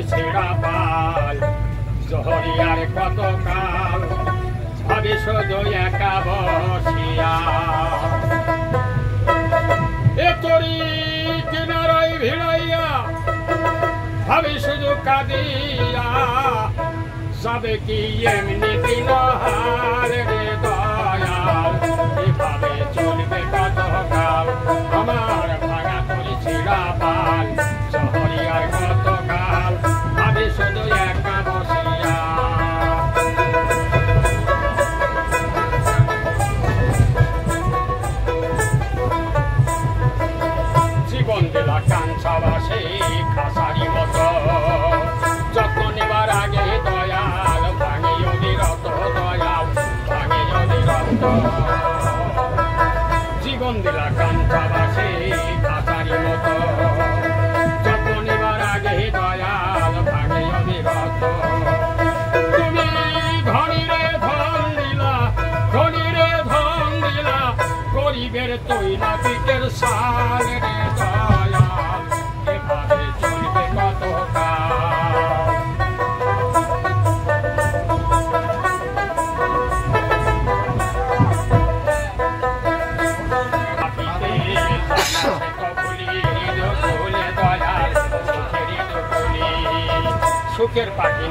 ছেড়া পাল জহরিয়ার কত কাল ভাবি শুধু একা বসিয়া এ তরি কিনারায় ভিড়াইয়া ভাবি শুধু কাঁদিয়া যাবে কি এমনি দিন হার রে দয়াল এভাবে চলবে কত কাল আমার ভাঙা তরি ছেড়া পাল জহরিয়ার কত কাল ভাবি শুধু একা বসিয়া জীবন দিলা কাঞ্চাবাসে খাসারি মতো যত্ন নেবার আগে দয়াল ভাঙে অবিরত দয়াল ভাঙে অবিরত জীবন দিলা কাঞ্চাবাসে খাসারি মতো যত্ন নেবার আগে দয়াল ভাঙে অবিরত তুমি ধনীরে ধন দিলা ধনীরে ধন দিলা গরিবের তৈলা পিঠের সাল রে দয়াল এভাবে চলবে কত সুখের পাখি